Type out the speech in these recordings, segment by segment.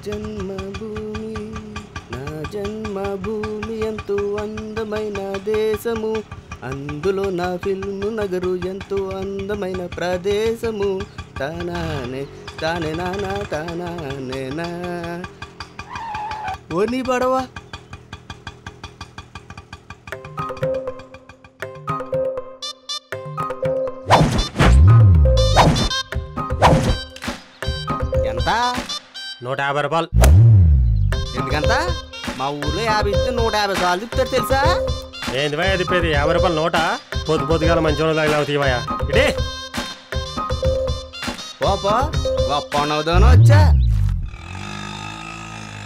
జన్మభూమి నా జన్మభూమి ఎంతో అందమైన దేశము, అందులో నా ఫిల్ము నగరు ఎంతో అందమైన ప్రదేశము. తనానే తానే నానా తనానే నా ఓ నీ పడవా. ఎంత? 150 రూపాయలు. ఎందుకంత? మా ఊర్లో 50 ఇస్తే 150 సార్లు తిప్పుతారు తెలుసా? ఏంది భయ తిప్పేది? 50 రూపాయలు నోట? పొద్దు పొద్దుగాల మంచి తగిలావుతాయివయ్యా. ఇటే పోపో గొప్ప అవుదానో వచ్చా.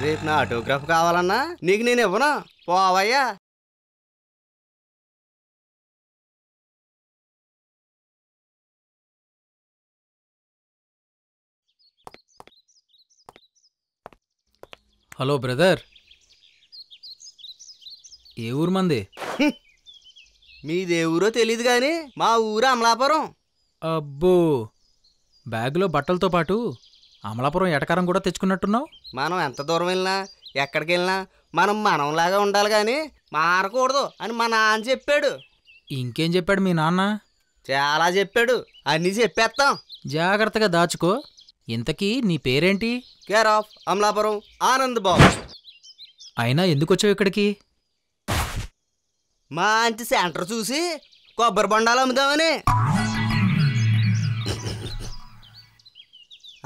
రేపు నా ఆటోగ్రాఫ్ కావాలన్నా నీకు నేను ఇవ్వను, పోవయ్యా. హలో బ్రదర్, ఏ ఊరు మంది? మీదే ఊరో తెలీదు కానీ మా ఊరు అమలాపురం. అబ్బో, బ్యాగులో బట్టలతో పాటు అమలాపురం ఎటకారం కూడా తెచ్చుకున్నట్టున్నావు. మనం ఎంత దూరం వెళ్ళినా ఎక్కడికి వెళ్ళినా మనం మనంలాగా ఉండాలి కానీ మారకూడదు అని మా నాన్న చెప్పాడు. ఇంకేం చెప్పాడు మీ నాన్న? చాలా చెప్పాడు, అన్నీ చెప్పేస్తాం. జాగ్రత్తగా దాచుకో. ఇంతకీ నీ పేరేంటి? Care of Amalapuram Anand Babu. అయినా ఎందుకొచ్చావు ఇక్కడికి? మంచి సెంటర్ చూసి కొబ్బరి బొండాలు అమ్ముదామని.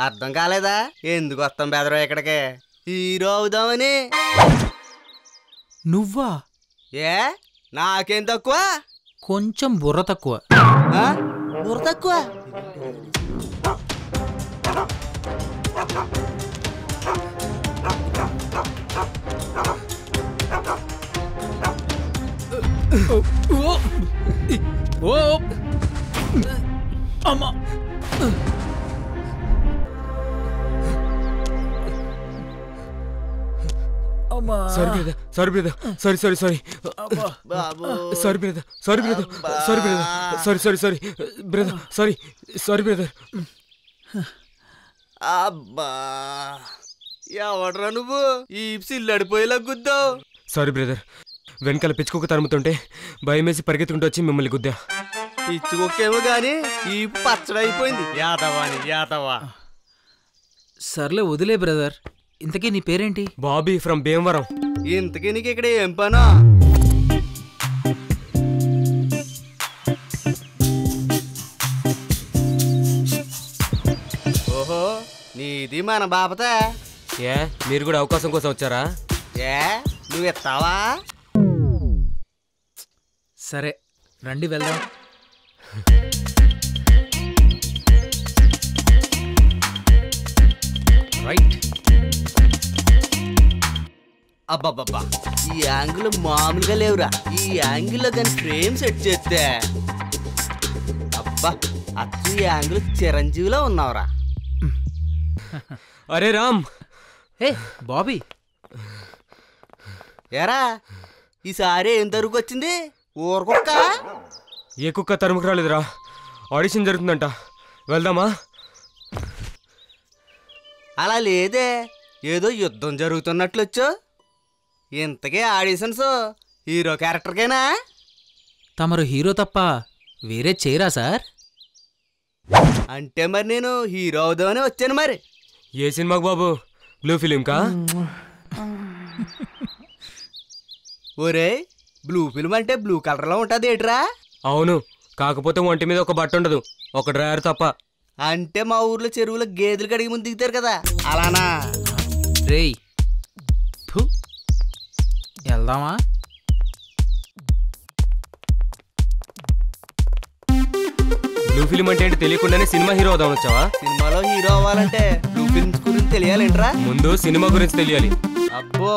అర్థం కాలేదా? ఎందుకు వస్తాం బెదరో ఇక్కడికి? హీరో అవుదామని. నువ్వా? ఏ నాకేం తక్కువ? కొంచెం బుర్ర తక్కువ. బుర్ర తక్కువ? అమ్మా, sorry brother, sorry brother, sorry sorry sorry sorry brother, sorry brother, sorry brother, sorry sorry sorry brother, sorry sorry brother. అబ్బా, ఎవడ్రా నువ్వు? ఈ సిల్లడిపోయేలా గుద్దావు. సారీ బ్రదర్, వెనకాల పిచ్చుకోక తరుముతుంటే భయమేసి పరిగెత్తుకుంటూ వచ్చి మిమ్మల్ని గుద్దా. పిచ్చుకోకేమో గాని ఈ పచ్చడైపోయింది. యాదవాని యాదవా. సర్లే వదిలే బ్రదర్. ఇంతకీ నీ పేరేంటి? బాబీ ఫ్రమ్ భీమవరం. ఇంతకీ నీకు ఇక్కడ ఏం పనా? ఓహో, నీది మన బాపతే. ఏ మీరు కూడా అవకాశం కోసం వచ్చారా? ఏ నువ్వు ఎత్తావా? సరే రండి వెళ్దాం. రైట్. అబ్బాబ్బా, ఈ యాంగిల్ మామూలుగా లేవురా. ఈ యాంగిల్లో కానీ ఫ్రేమ్ సెట్ చేస్తే అబ్బా, అచ్చు ఈ యాంగిల్ చిరంజీవిలో ఉన్నావురా. అరే రామ్. ఏ బాబీ, ఎరా ఈసారి ఏం తరుకొచ్చింది? ఊరకుక్క? ఏ కుక్క తరుముకు రాలేదురా. ఆడిషన్ జరుగుతుందంట, వెళ్దామా? అలా లేదే, ఏదో యుద్ధం జరుగుతున్నట్లొచ్చు. ఇంతకీ ఆడిషన్స్ హీరో క్యారెక్టర్కేనా? తమరు హీరో తప్ప వేరే చేయరా సార్? అంటే మరి నేను హీరో అవుదామని వచ్చాను. మరి ఏ సినిమాకు బాబు? బ్లూ ఫిలిం కా? ఒరే, బ్లూ ఫిల్మ్ అంటే బ్లూ కలర్లో ఉంటుంది ఏట్రా? అవును, కాకపోతే ఒంటి మీద ఒక బట్ట ఉండదు, ఒక డ్రైవర్ తప్ప. అంటే మా ఊర్లో చెరువులో గేదెలు కడిగి ముందు దిగుతారు కదా, అలానా? రేయ్, వెళ్దామా? బ్లూ ఫిలిం అంటే ఏంటి తెలియకుండానే సినిమా హీరో అవుదామని వచ్చావా? సినిమాలో హీరో అవ్వాలంటే బ్లూ ఫిల్మ్స్ గురించి తెలియాలేంట్రా? ముందు సినిమా గురించి తెలియాలి. అబ్బో,